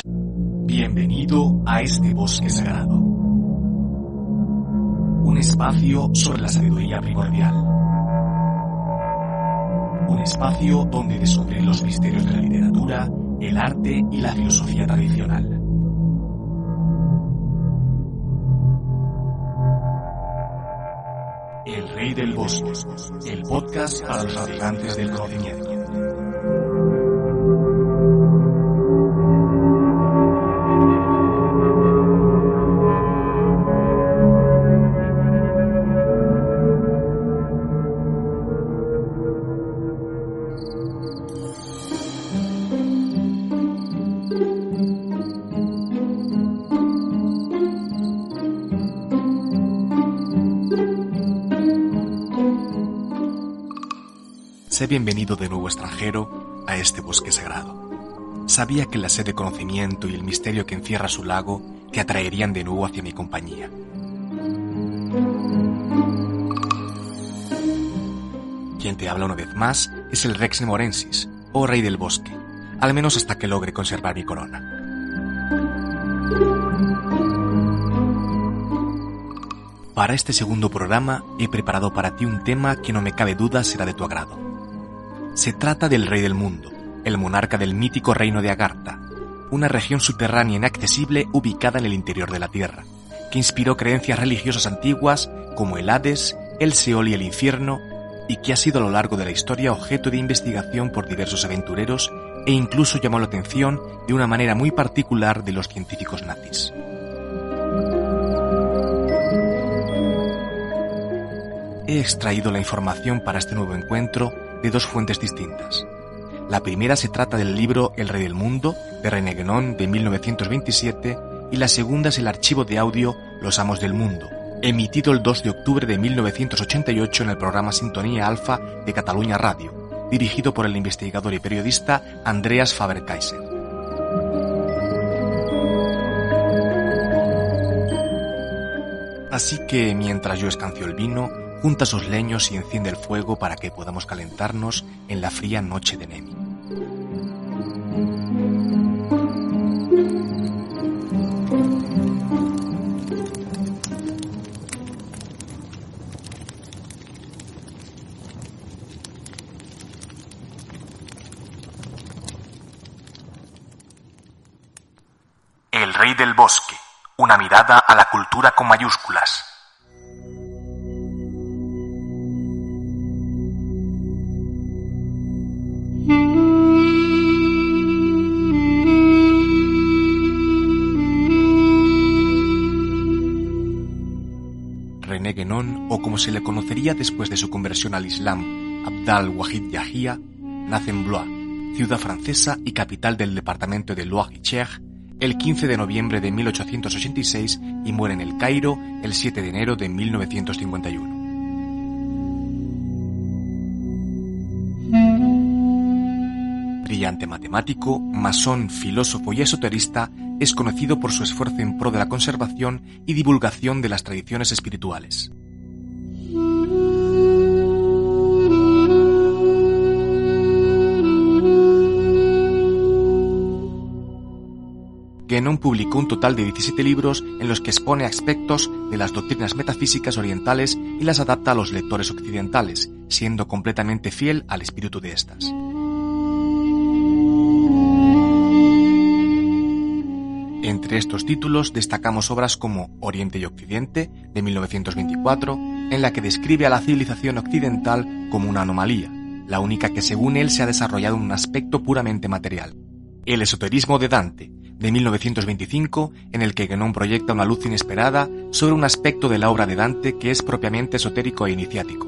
Bienvenido a este bosque sagrado. Un espacio sobre la sabiduría primordial. Un espacio donde descubrir los misterios de la literatura, el arte y la filosofía tradicional. El Rey del Bosque, el podcast para los navegantes del conocimiento. Sé bienvenido de nuevo, extranjero, a este bosque sagrado. Sabía que la sed de conocimiento y el misterio que encierra su lago te atraerían de nuevo hacia mi compañía. Quien te habla una vez más es el Rex Nemorensis, o Rey del Bosque, al menos hasta que logre conservar mi corona. Para este segundo programa he preparado para ti un tema que no me cabe duda será de tu agrado. Se trata del Rey del Mundo, el monarca del mítico reino de Agartha, una región subterránea inaccesible ubicada en el interior de la Tierra, que inspiró creencias religiosas antiguas como el Hades, el Seol y el infierno, y que ha sido a lo largo de la historia objeto de investigación por diversos aventureros e incluso llamó la atención de una manera muy particular de los científicos nazis. He extraído la información para este nuevo encuentro de dos fuentes distintas. La primera se trata del libro El Rey del Mundo, de René Guénon, de 1927, y la segunda es el archivo de audio Los Amos del Mundo, emitido el 2 de octubre de 1988 en el programa Sintonía Alfa de Catalunya Radio, dirigido por el investigador y periodista Andreas Faber-Kaiser. Así que, mientras yo escancio el vino, junta sus leños y enciende el fuego para que podamos calentarnos en la fría noche de Nemi. El Rey del Bosque, una mirada a la cultura con mayúsculas. René Guénon, o como se le conocería después de su conversión al Islam, Abdal-Wahid Yahia, nace en Blois, ciudad francesa y capital del departamento de Loire-et-Cher, el 15 de noviembre de 1886 y muere en El Cairo el 7 de enero de 1951. Brillante matemático, masón, filósofo y esoterista, es conocido por su esfuerzo en pro de la conservación y divulgación de las tradiciones espirituales. Guénon publicó un total de 17 libros en los que expone aspectos de las doctrinas metafísicas orientales y las adapta a los lectores occidentales, siendo completamente fiel al espíritu de estas. Entre estos títulos destacamos obras como Oriente y Occidente, de 1924, en la que describe a la civilización occidental como una anomalía, la única que según él se ha desarrollado en un aspecto puramente material. El esoterismo de Dante, de 1925, en el que Guénon proyecta una luz inesperada sobre un aspecto de la obra de Dante que es propiamente esotérico e iniciático.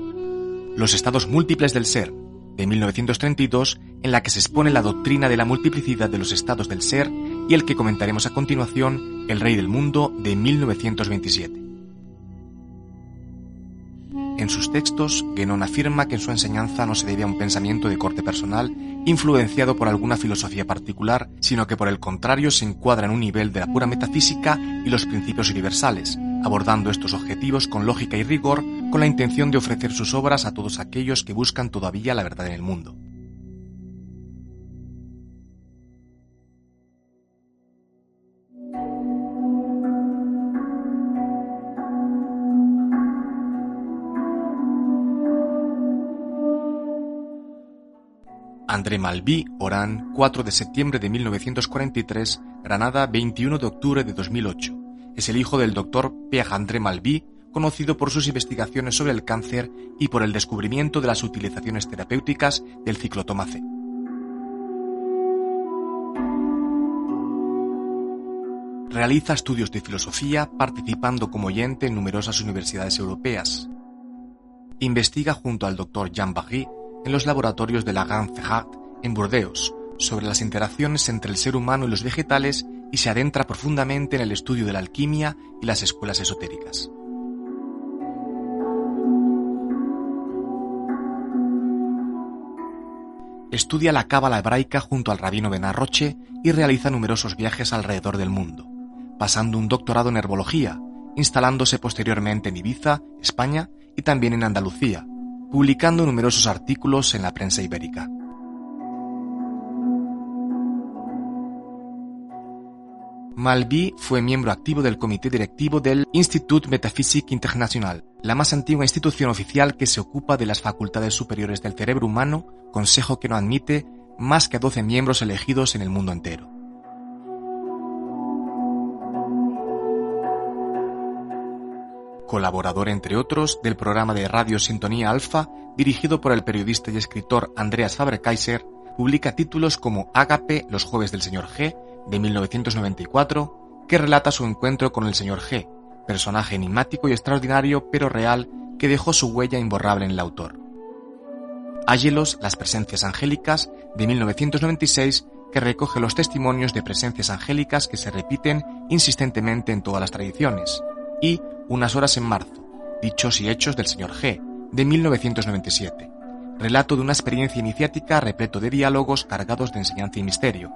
Los estados múltiples del ser, de 1932, en la que se expone la doctrina de la multiplicidad de los estados del ser, y el que comentaremos a continuación, El Rey del Mundo, de 1927. En sus textos, Guénon afirma que en su enseñanza no se debe a un pensamiento de corte personal, influenciado por alguna filosofía particular, sino que por el contrario se encuadra en un nivel de la pura metafísica y los principios universales, abordando estos objetivos con lógica y rigor, con la intención de ofrecer sus obras a todos aquellos que buscan todavía la verdad en el mundo. André Malví, Orán, 4 de septiembre de 1943, Granada, 21 de octubre de 2008. Es el hijo del doctor Pierre-André Malví, conocido por sus investigaciones sobre el cáncer y por el descubrimiento de las utilizaciones terapéuticas del ciclotoma C. Realiza estudios de filosofía participando como oyente en numerosas universidades europeas. Investiga junto al Dr. Jean Barry en los laboratorios de la Grande Ferrat en Burdeos sobre las interacciones entre el ser humano y los vegetales y se adentra profundamente en el estudio de la alquimia y las escuelas esotéricas. Estudia la cábala hebraica junto al rabino Ben Arroche y realiza numerosos viajes alrededor del mundo, pasando un doctorado en herbología, instalándose posteriormente en Ibiza, España y también en Andalucía, publicando numerosos artículos en la prensa ibérica. Malví fue miembro activo del comité directivo del Institut Métaphysique International, la más antigua institución oficial que se ocupa de las facultades superiores del cerebro humano, consejo que no admite más que a 12 miembros elegidos en el mundo entero. Colaborador, entre otros, del programa de radio Sintonía Alfa, dirigido por el periodista y escritor Andreas Faber-Kaiser, publica títulos como Ágape, los jueves del Sr. G, de 1994, que relata su encuentro con el Sr. G, personaje enigmático y extraordinario pero real que dejó su huella imborrable en el autor. Ángelos, las presencias angélicas, de 1996, que recoge los testimonios de presencias angélicas que se repiten insistentemente en todas las tradiciones, y Unas horas en marzo, dichos y hechos del Sr. G, de 1997, relato de una experiencia iniciática repleto de diálogos cargados de enseñanza y misterio.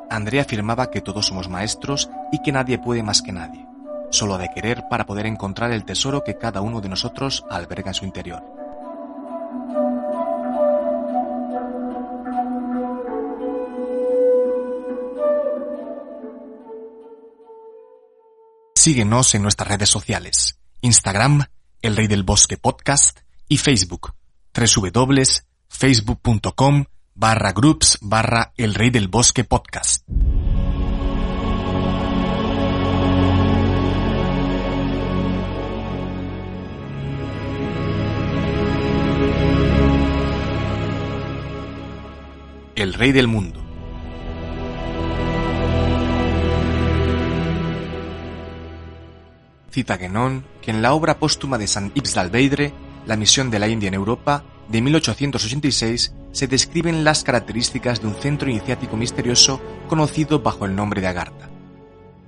André afirmaba que todos somos maestros y que nadie puede más que nadie, solo ha de querer para poder encontrar el tesoro que cada uno de nosotros alberga en su interior. Síguenos en nuestras redes sociales, Instagram, El Rey del Bosque Podcast y Facebook, www.facebook.com/groups/El Rey del Bosque Podcast. El Rey del Mundo. Cita Guénon que en la obra póstuma de Saint Yves d'Albedre, La misión de la India en Europa, de 1886, se describen las características de un centro iniciático misterioso conocido bajo el nombre de Agartha.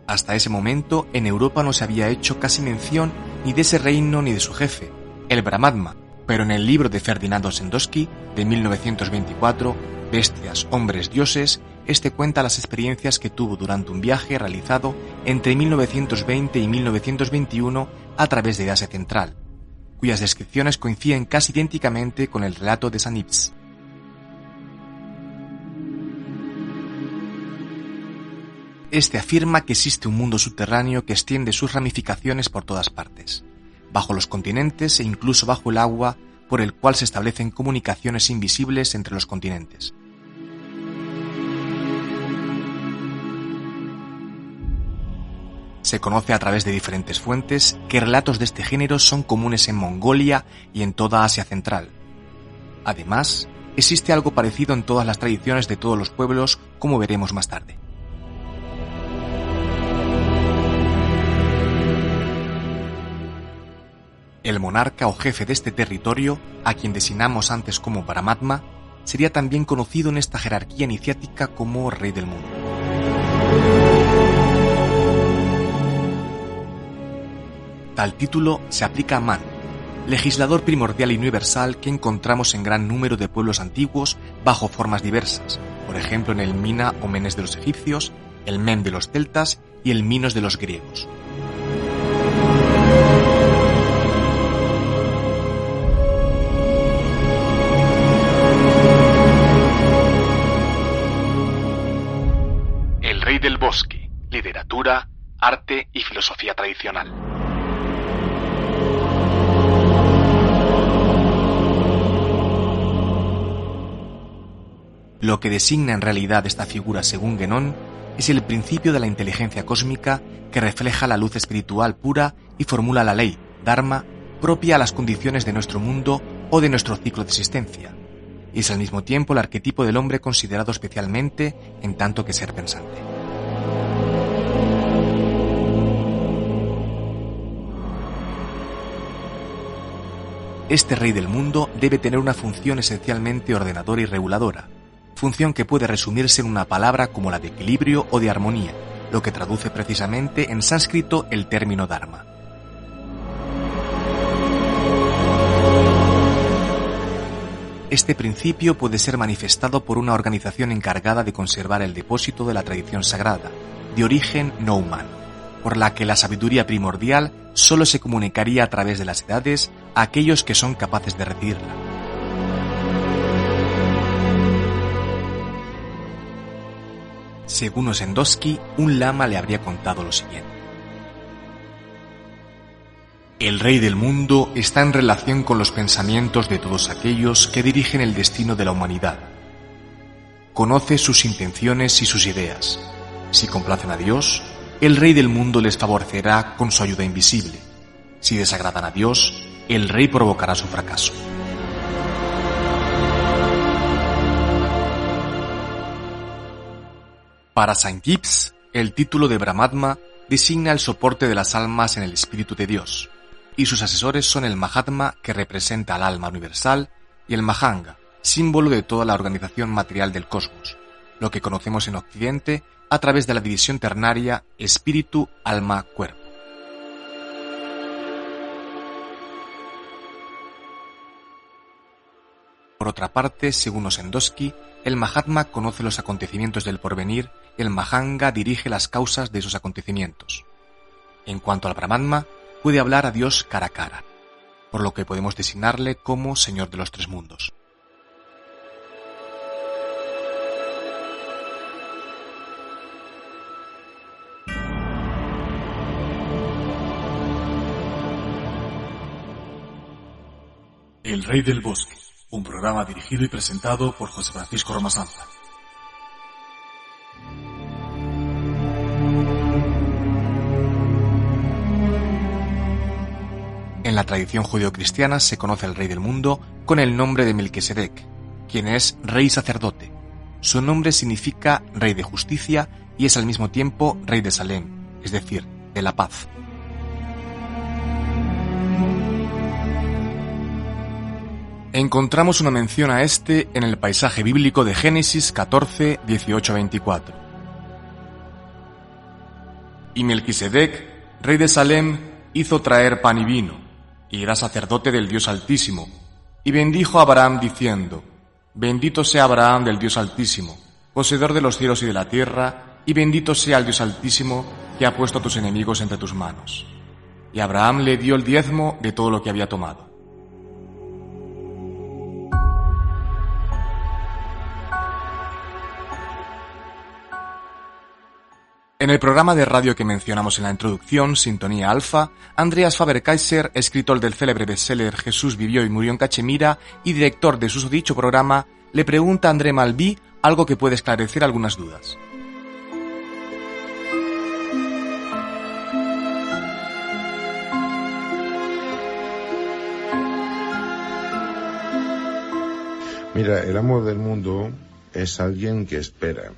Hasta ese momento, en Europa no se había hecho casi mención ni de ese reino ni de su jefe, el Brahmatma, pero en el libro de Ferdinand Ossendowski, de 1924, Bestias, hombres, dioses, este cuenta las experiencias que tuvo durante un viaje realizado entre 1920 y 1921 a través de Asia Central, cuyas descripciones coinciden casi idénticamente con el relato de Saint Yves. Este afirma que existe un mundo subterráneo que extiende sus ramificaciones por todas partes, bajo los continentes e incluso bajo el agua, por el cual se establecen comunicaciones invisibles entre los continentes. Se conoce a través de diferentes fuentes que relatos de este género son comunes en Mongolia y en toda Asia Central. Además, existe algo parecido en todas las tradiciones de todos los pueblos, como veremos más tarde. El monarca o jefe de este territorio, a quien designamos antes como Brahmatma, sería también conocido en esta jerarquía iniciática como Rey del Mundo. Tal título se aplica a Man, legislador primordial y universal que encontramos en gran número de pueblos antiguos bajo formas diversas, por ejemplo en el Mina o Menes de los egipcios, el Men de los celtas y el Minos de los griegos. El Rey del Bosque, literatura, arte y filosofía tradicional. Lo que designa en realidad esta figura según Guénon es el principio de la inteligencia cósmica que refleja la luz espiritual pura y formula la ley, Dharma, propia a las condiciones de nuestro mundo o de nuestro ciclo de existencia. Y es al mismo tiempo el arquetipo del hombre considerado especialmente en tanto que ser pensante. Este rey del mundo debe tener una función esencialmente ordenadora y reguladora, función que puede resumirse en una palabra como la de equilibrio o de armonía, lo que traduce precisamente en sánscrito el término Dharma. Este principio puede ser manifestado por una organización encargada de conservar el depósito de la tradición sagrada, de origen no humano, por la que la sabiduría primordial solo se comunicaría a través de las edades a aquellos que son capaces de recibirla. Según Osendoski, un lama le habría contado lo siguiente. El rey del mundo está en relación con los pensamientos de todos aquellos que dirigen el destino de la humanidad. Conoce sus intenciones y sus ideas. Si complacen a Dios, el rey del mundo les favorecerá con su ayuda invisible. Si desagradan a Dios, el rey provocará su fracaso. Para Saint Gibbs, el título de Brahmatma designa el soporte de las almas en el espíritu de Dios, y sus asesores son el Mahatma, que representa al alma universal, y el Mahanga, símbolo de toda la organización material del cosmos, lo que conocemos en Occidente a través de la división ternaria espíritu, alma, cuerpo. Por otra parte, según Osendoski, el Mahatma conoce los acontecimientos del porvenir y el Mahanga dirige las causas de esos acontecimientos. En cuanto al Brahmatma, puede hablar a Dios cara a cara, por lo que podemos designarle como Señor de los Tres Mundos. El Rey del Bosque, un programa dirigido y presentado por José Francisco Romasanza. En la tradición judeocristiana se conoce al Rey del mundo con el nombre de Melquisedec, quien es Rey Sacerdote. Su nombre significa Rey de Justicia y es al mismo tiempo Rey de Salem, es decir, de la paz. Encontramos una mención a este en el paisaje bíblico de Génesis 14, 18-24. Y Melquisedec, rey de Salem, hizo traer pan y vino, y era sacerdote del Dios Altísimo, y bendijo a Abraham diciendo: Bendito sea Abraham del Dios Altísimo, poseedor de los cielos y de la tierra, y bendito sea el Dios Altísimo, que ha puesto a tus enemigos entre tus manos. Y Abraham le dio el diezmo de todo lo que había tomado. En el programa de radio que mencionamos en la introducción, Sintonía Alfa, Andreas Faber-Kaiser, escritor del célebre bestseller Jesús vivió y murió en Cachemira y director de susodicho programa, le pregunta a André Malby algo que puede esclarecer algunas dudas. Mira, el amo del mundo es alguien que espera.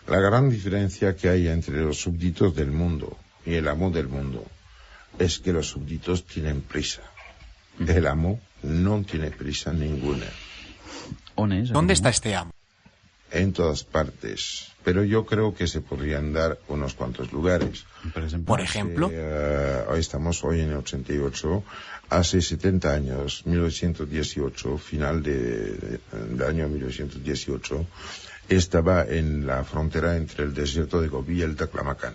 La gran diferencia que hay entre los súbditos del mundo y el amo del mundo es que los súbditos tienen prisa. El amo no tiene prisa ninguna. ¿Dónde está este amo? En todas partes, pero yo creo que se podrían dar unos cuantos lugares. Por ejemplo, hoy estamos en el 88, hace 70 años, 1918, final del año 1918, estaba en la frontera entre el desierto de Gobi y el Taklamakan.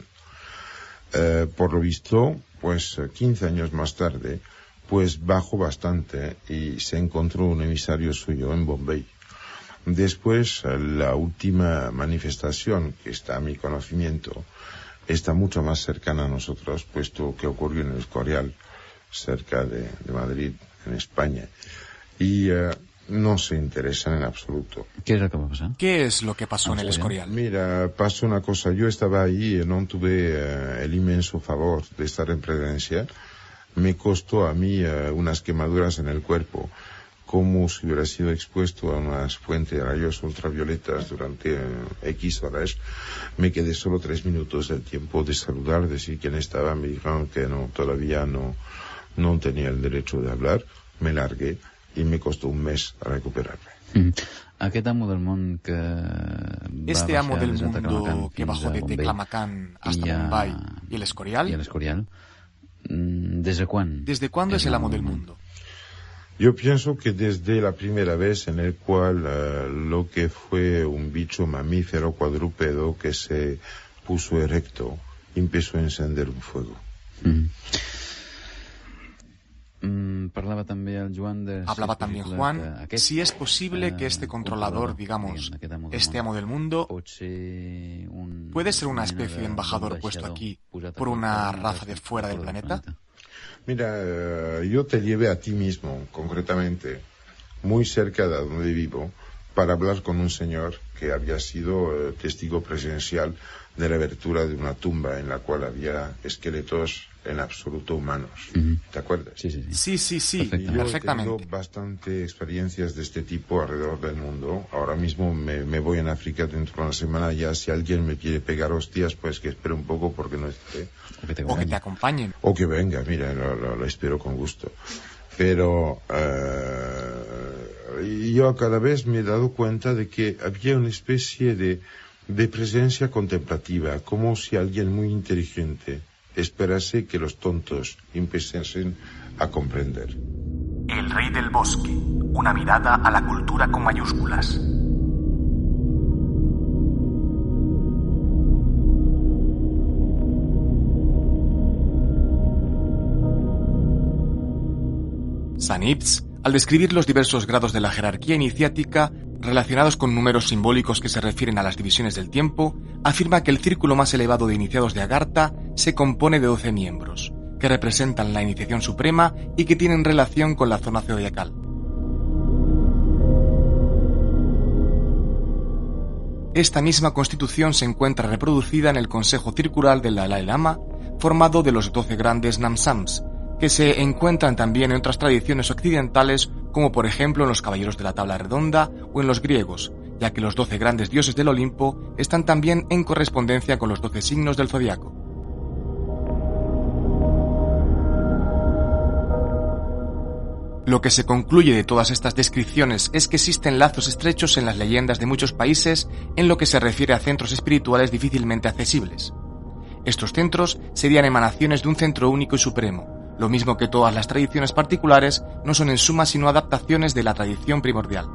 Por lo visto, pues 15 años más tarde, pues bajó bastante y se encontró un emisario suyo en Bombay. Después, la última manifestación, que está a mi conocimiento, está mucho más cercana a nosotros, puesto que ocurrió en el Escorial, cerca de Madrid, en España. Y no se interesan en absoluto. ¿Qué es lo que va a pasar? ¿Qué es lo que pasó en el Escorial? Mira, pasó una cosa. Yo estaba ahí y no tuve el inmenso favor de estar en presencia. Me costó a mí unas quemaduras en el cuerpo, como si hubiera sido expuesto a unas fuentes de rayos ultravioletas durante X horas. Me quedé solo 3 minutos del tiempo de saludar, decir quién estaba. Me dijeron que todavía no tenía el derecho de hablar. Me largué y me costó un mes a recuperarme. Aquest amo del món que Este amo del des de mundo Taklamakan que bajó de fins a Teclamacán hasta i a- Bombay y el Escorial, i a l'Escorial, des de quan? ¿desde cuándo es el amo del mundo? Yo pienso que desde la primera vez en el cual lo que fue un bicho mamífero cuadrúpedo que se puso erecto empezó a encender un fuego. Parlava també el Joan de... Hablaba también Juan, si es posible que este controlador, digamos, este amo del mundo, puede ser una especie de embajador puesto aquí por una raza de fuera del planeta. Mira, yo te llevé a ti mismo, concretamente, muy cerca de donde vivo, para hablar con un señor que había sido testigo presencial de la abertura de una tumba en la cual había esqueletos en absoluto humanos. ¿Te acuerdas? Sí. Sí, Yo he perfectamente. tenido bastante experiencias de este tipo alrededor del mundo. Ahora mismo me voy en África dentro de una semana. Ya si alguien me quiere pegar hostias, pues que espere un poco porque no esté. O que te acompañen. O que venga, mira, lo espero con gusto. Pero yo cada vez me he dado cuenta de que había una especie de presencia contemplativa, como si alguien muy inteligente esperase que los tontos empezasen a comprender. El Rey del Bosque, una mirada a la cultura con mayúsculas. Sanitz, al describir los diversos grados de la jerarquía iniciática relacionados con números simbólicos que se refieren a las divisiones del tiempo, afirma que el círculo más elevado de iniciados de Agartha se compone de 12 miembros, que representan la iniciación suprema y que tienen relación con la zona zodiacal. Esta misma constitución se encuentra reproducida en el Consejo Circular del Dalai Lama, formado de los 12 grandes Namsams, que se encuentran también en otras tradiciones occidentales, como por ejemplo en los Caballeros de la Tabla Redonda o en los griegos, ya que los 12 grandes dioses del Olimpo están también en correspondencia con los 12 signos del zodiaco. Lo que se concluye de todas estas descripciones es que existen lazos estrechos en las leyendas de muchos países en lo que se refiere a centros espirituales difícilmente accesibles. Estos centros serían emanaciones de un centro único y supremo, lo mismo que todas las tradiciones particulares no son en suma sino adaptaciones de la tradición primordial.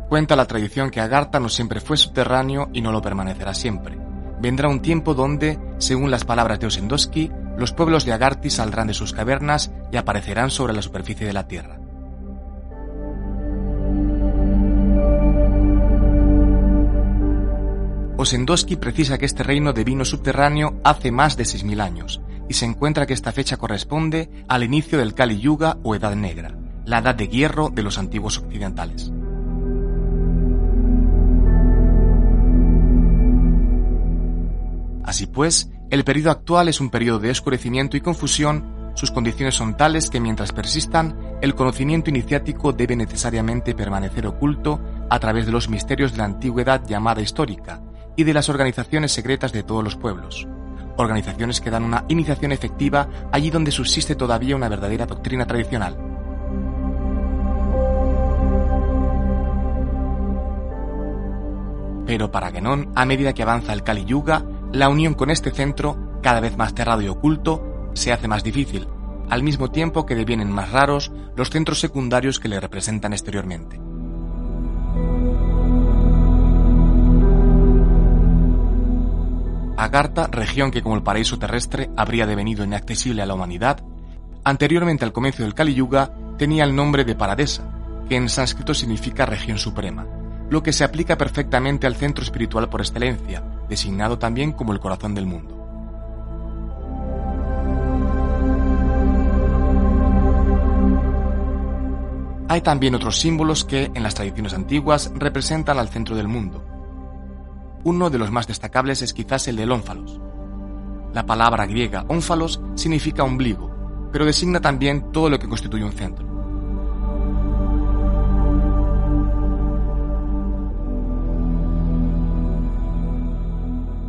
Cuenta la tradición que Agartha no siempre fue subterráneo y no lo permanecerá siempre. Vendrá un tiempo donde, según las palabras de Osendoski, los pueblos de Agartha saldrán de sus cavernas y aparecerán sobre la superficie de la tierra. Osendoski precisa que este reino devino subterráneo hace más de 6.000 años, y se encuentra que esta fecha corresponde al inicio del Kali Yuga o Edad Negra, la edad de hierro de los antiguos occidentales. Así pues, el periodo actual es un periodo de oscurecimiento y confusión. Sus condiciones son tales que mientras persistan, el conocimiento iniciático debe necesariamente permanecer oculto a través de los misterios de la antigüedad llamada histórica y de las organizaciones secretas de todos los pueblos. Organizaciones que dan una iniciación efectiva allí donde subsiste todavía una verdadera doctrina tradicional. Pero para Guénon, a medida que avanza el Kali Yuga, la unión con este centro, cada vez más cerrado y oculto, se hace más difícil, al mismo tiempo que devienen más raros los centros secundarios que le representan exteriormente. Agartha, región que como el paraíso terrestre habría devenido inaccesible a la humanidad, Anteriormente al comienzo del Kali Yuga tenía el nombre de Paradesa, que en sánscrito significa región suprema, lo que se aplica perfectamente al centro espiritual por excelencia, designado también como el corazón del mundo. Hay también otros símbolos que, en las tradiciones antiguas, representan al centro del mundo. Uno de los más destacables es quizás el del ónfalos. La palabra griega ónfalos significa ombligo, pero designa también todo lo que constituye un centro.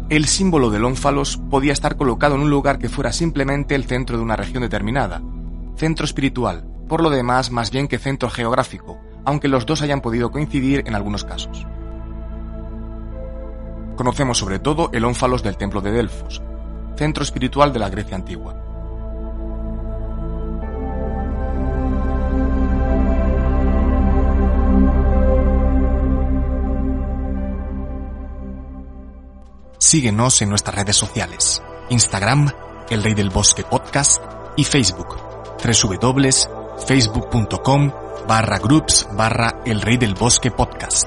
El símbolo del ónfalos podía estar colocado en un lugar que fuera simplemente el centro de una región determinada, centro espiritual, por lo demás más bien que centro geográfico, aunque los dos hayan podido coincidir en algunos casos. Conocemos sobre todo el ónfalos del templo de Delfos, centro espiritual de la Grecia antigua. Síguenos en nuestras redes sociales, Instagram, El Rey del Bosque Podcast y Facebook, www.facebook.com/groups/El Rey del Bosque Podcast.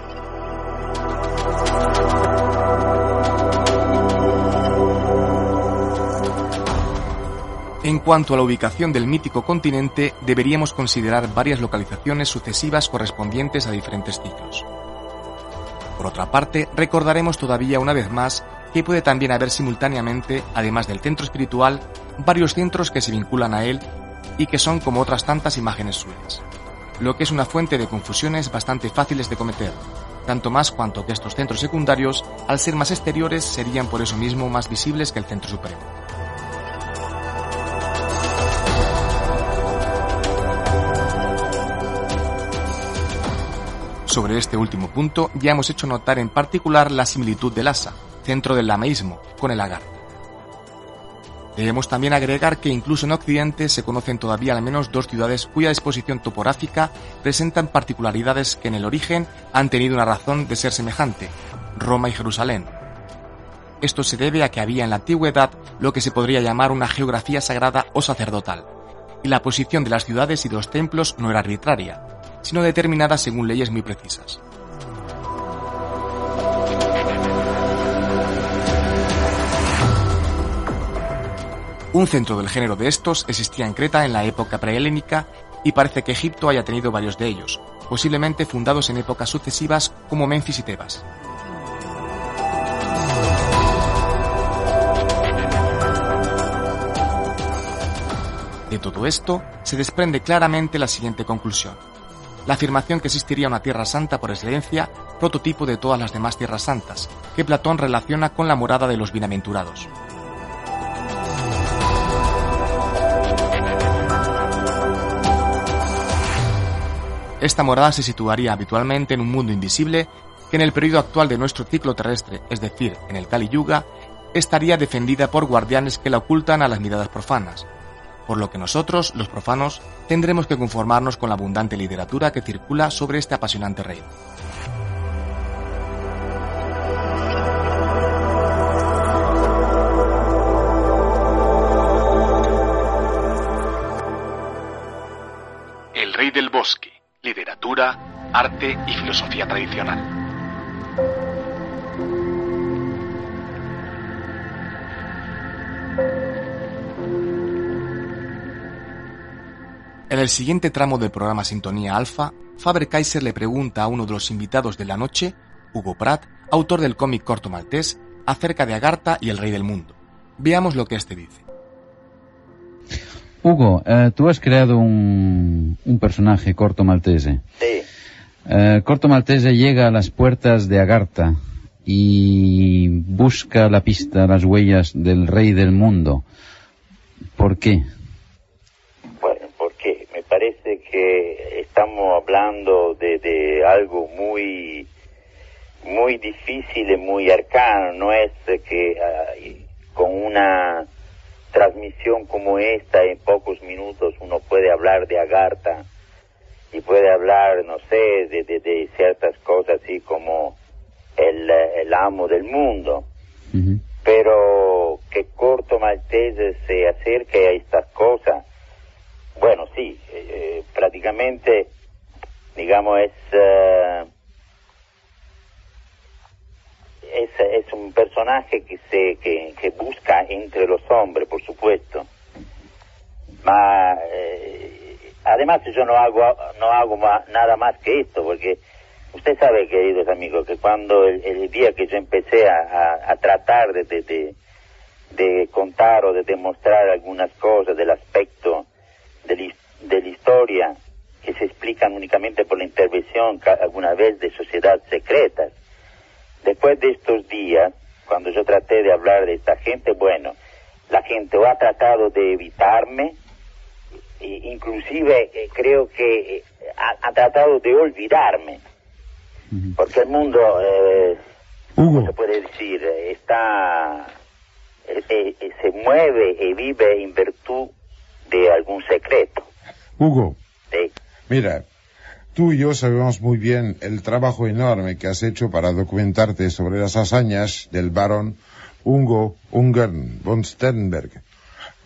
En cuanto a la ubicación del mítico continente, deberíamos considerar varias localizaciones sucesivas correspondientes a diferentes ciclos. Por otra parte, recordaremos todavía una vez más que puede también haber simultáneamente, además del centro espiritual, varios centros que se vinculan a él y que son como otras tantas imágenes suyas, lo que es una fuente de confusiones bastante fáciles de cometer, tanto más cuanto que estos centros secundarios, al ser más exteriores, serían por eso mismo más visibles que el centro supremo. Sobre este último punto ya hemos hecho notar en particular la similitud del Lhasa, centro del lamaísmo, con el Agartha. Debemos también agregar que incluso en Occidente se conocen todavía al menos dos ciudades cuya disposición topográfica presentan particularidades que en el origen han tenido una razón de ser semejante, Roma y Jerusalén. Esto se debe a que había en la antigüedad lo que se podría llamar una geografía sagrada o sacerdotal, y la posición de las ciudades y de los templos no era arbitraria, sino determinada según leyes muy precisas. Un centro del género de estos existía en Creta en la época prehelénica y parece que Egipto haya tenido varios de ellos, posiblemente fundados en épocas sucesivas como Menfis y Tebas. De todo esto se desprende claramente la siguiente conclusión: la afirmación que existiría una Tierra Santa por excelencia, prototipo de todas las demás tierras santas, que Platón relaciona con la morada de los bienaventurados. Esta morada se situaría habitualmente en un mundo invisible que en el periodo actual de nuestro ciclo terrestre, es decir, en el Kali Yuga, estaría defendida por guardianes que la ocultan a las miradas profanas, por lo que nosotros, los profanos, tendremos que conformarnos con la abundante literatura que circula sobre este apasionante reino. El Rey del Bosque, literatura, arte y filosofía tradicional. En el siguiente tramo del programa Sintonía Alfa, Faber-Kaiser le pregunta a uno de los invitados de la noche, Hugo Pratt, autor del cómic corto maltés, acerca de Agartha y el Rey del Mundo. Veamos lo que este dice. Hugo, tú has creado un personaje, Corto Maltese. Sí. Corto Maltese llega a las puertas de Agartha y busca la pista, las huellas del Rey del Mundo. ¿Por qué? Bueno, porque me parece que estamos hablando de algo muy difícil y muy arcano. No es que con una transmisión como esta en pocos minutos uno puede hablar de Agartha y puede hablar, no sé, de ciertas cosas así como el amo del mundo. Uh-huh. Pero que Corto Maltese se acerque a estas cosas Bueno, sí, prácticamente, digamos, es un personaje que busca entre los hombres, por supuesto. Además yo no hago nada más que esto, porque usted sabe, queridos amigos, que cuando el día que yo empecé a tratar de contar o de demostrar algunas cosas del aspecto de la historia que se explican únicamente por la intervención alguna vez de sociedades secretas, después de estos días, cuando yo traté de hablar de esta gente, bueno, la gente o ha tratado de evitarme, inclusive creo que ha tratado de olvidarme, porque el mundo, ¿cómo se puede decir? Se mueve y vive en virtud de algún secreto. Hugo, ¿Sí? Mira, tú y yo sabemos muy bien el trabajo enorme que has hecho para documentarte sobre las hazañas del barón Hugo Ungern von Sternberg,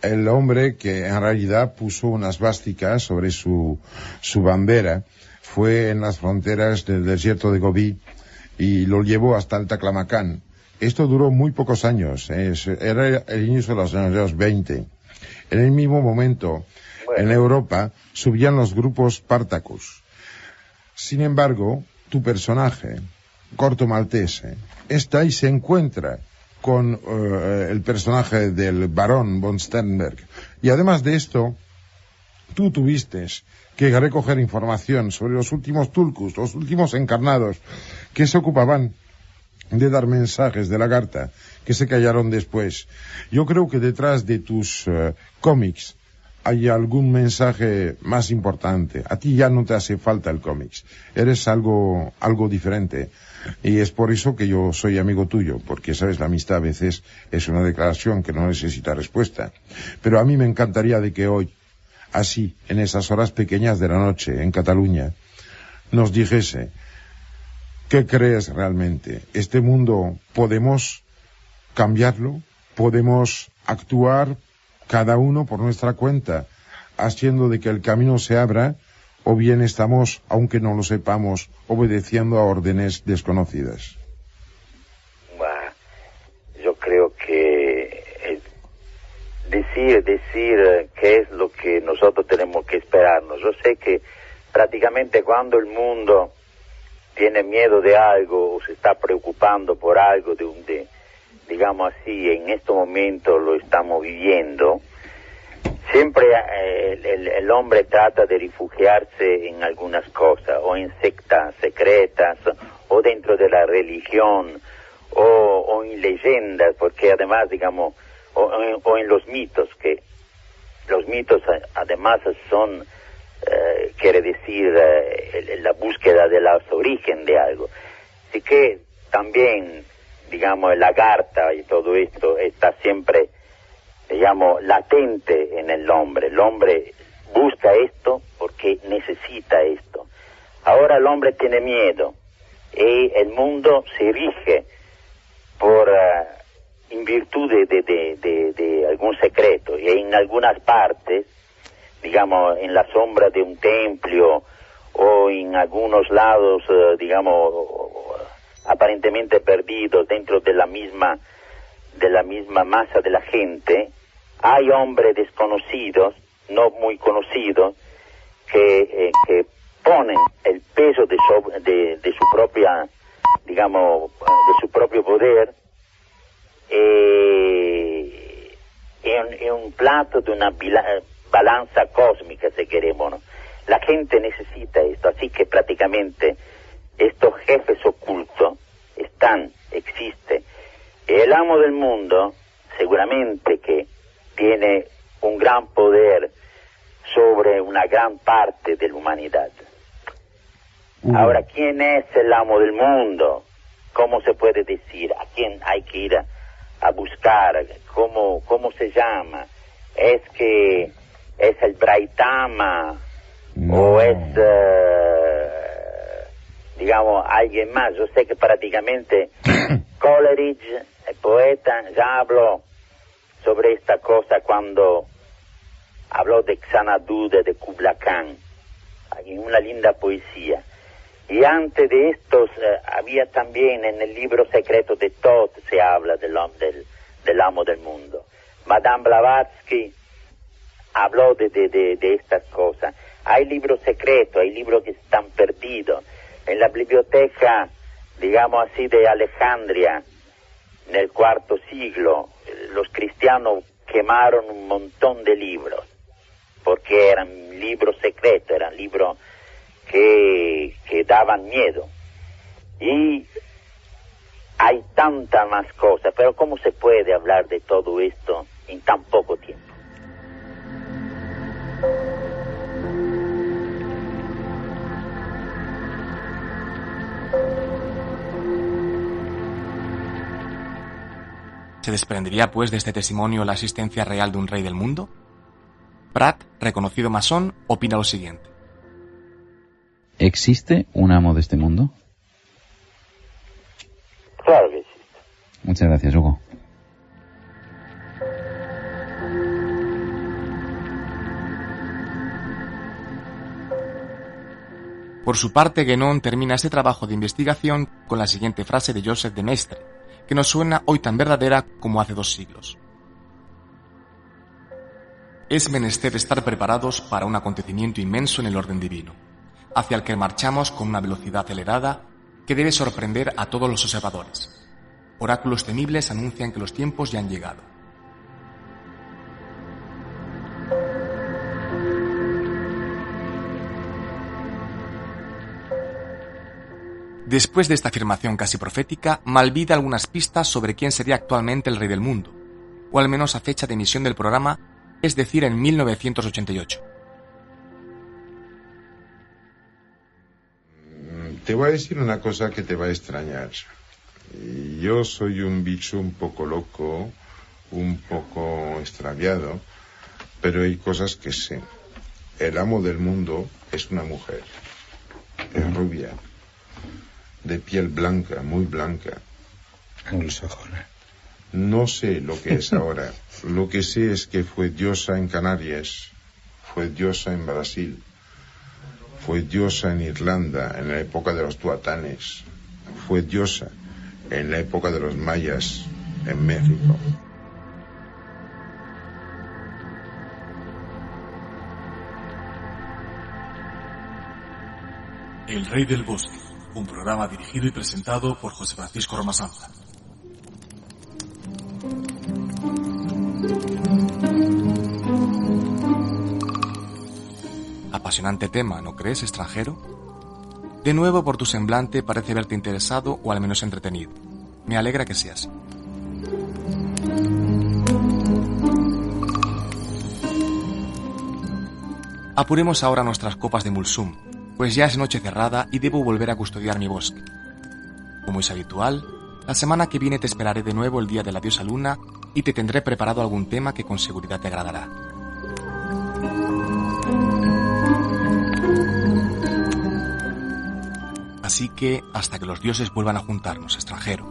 el hombre que en realidad puso unas svásticas sobre su bandera. Fue en las fronteras del desierto de Gobi y lo llevó hasta el Taklamakan. Esto duró muy pocos años, era el inicio de los años 20. En el mismo momento, en Europa, subían los grupos Spartacus. Sin embargo, tu personaje, Corto Maltese, está y se encuentra con el personaje del barón von Sternberg. Y además de esto, tú tuviste que recoger información sobre los últimos tulkus, los últimos encarnados, que se ocupaban de dar mensajes de Lagarta, que se callaron después. Yo creo que detrás de tus cómics hay algún mensaje más importante. A ti ya no te hace falta el cómics. Eres algo diferente. Y es por eso que yo soy amigo tuyo, porque, sabes, la amistad a veces es una declaración que no necesita respuesta. Pero a mí me encantaría de que hoy, así, en esas horas pequeñas de la noche, en Cataluña, nos dijese, ¿qué crees realmente? ¿Este mundo podemos cambiarlo? ¿Podemos actuar cada uno por nuestra cuenta, haciendo de que el camino se abra, o bien estamos, aunque no lo sepamos, obedeciendo a órdenes desconocidas? Yo creo que decir qué es lo que nosotros tenemos que esperarnos. Yo sé que prácticamente cuando el mundo tiene miedo de algo o se está preocupando por algo, digamos así, en este momento lo estamos viviendo, siempre el hombre trata de refugiarse en algunas cosas, o en sectas secretas, o dentro de la religión, o en leyendas, porque además, digamos, o en los mitos, que los mitos además son, quiere decir, la búsqueda de los orígenes de algo. Así que también, digamos, el Lagarta y todo esto está siempre, digamos, latente en el hombre. El hombre busca esto porque necesita esto. Ahora el hombre tiene miedo y el mundo se rige en virtud de algún secreto, y en algunas partes, digamos, en la sombra de un templo o en algunos lados, digamos, aparentemente perdidos dentro de la misma masa de la gente, hay hombres desconocidos, no muy conocidos, que ponen el peso de su propia, digamos, de su propio poder en un plato de una balanza cósmica, si queremos, ¿no? La gente necesita esto, así que prácticamente estos jefes ocultos existen. El amo del mundo seguramente que tiene un gran poder sobre una gran parte de la humanidad. Ahora, ¿quién es el amo del mundo? ¿Cómo se puede decir? ¿A quién hay que ir a buscar? ¿Cómo se llama? ¿Es que es el Braitama? No. ¿O es, digamos, alguien más? Yo sé que prácticamente Coleridge, el poeta, ya habló sobre esta cosa cuando habló de Xanadu, de Kubla Khan, en una linda poesía. Y antes de estos había también en el libro secreto de Thoth se habla del amo del mundo. Madame Blavatsky habló de estas cosas. Hay libros secretos, hay libros que están perdidos. En la biblioteca, digamos así, de Alejandría, en el IV siglo, los cristianos quemaron un montón de libros, porque eran libros secretos, eran libros que daban miedo. Y hay tantas más cosas, pero ¿cómo se puede hablar de todo esto en tan poco tiempo? ¿Se desprendería, pues, de este testimonio la existencia real de un rey del mundo? Pratt, reconocido masón, opina lo siguiente. ¿Existe un amo de este mundo? Claro que existe. Muchas gracias, Hugo. Por su parte, Guénon termina este trabajo de investigación con la siguiente frase de Joseph de Maistre, que nos suena hoy tan verdadera como hace 2 siglos. Es menester estar preparados para un acontecimiento inmenso en el orden divino, hacia el que marchamos con una velocidad acelerada que debe sorprender a todos los observadores. Oráculos temibles anuncian que los tiempos ya han llegado. Después de esta afirmación casi profética, Malví da algunas pistas sobre quién sería actualmente el rey del mundo, o al menos a fecha de emisión del programa, es decir, en 1988. Te voy a decir una cosa que te va a extrañar. Yo soy un bicho un poco loco, un poco extraviado, pero hay cosas que sé. El amo del mundo es una mujer, es rubia, de piel blanca, muy blanca. Anglosajona. No sé lo que es ahora. Lo que sé es que fue diosa en Canarias, fue diosa en Brasil, fue diosa en Irlanda en la época de los tuatanes, fue diosa en la época de los mayas en México. El Rey del Bosque, un programa dirigido y presentado por José Francisco Romasanza. Apasionante tema, ¿no crees, extranjero? De nuevo, por tu semblante parece verte interesado o al menos entretenido. Me alegra que seas. Apuremos ahora nuestras copas de Mulsum, pues ya es noche cerrada y debo volver a custodiar mi bosque. Como es habitual, la semana que viene te esperaré de nuevo el día de la diosa luna y te tendré preparado algún tema que con seguridad te agradará. Así que hasta que los dioses vuelvan a juntarnos, extranjero.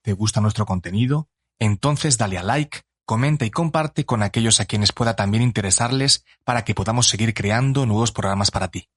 ¿Te gusta nuestro contenido? Entonces dale a like, comenta y comparte con aquellos a quienes pueda también interesarles para que podamos seguir creando nuevos programas para ti.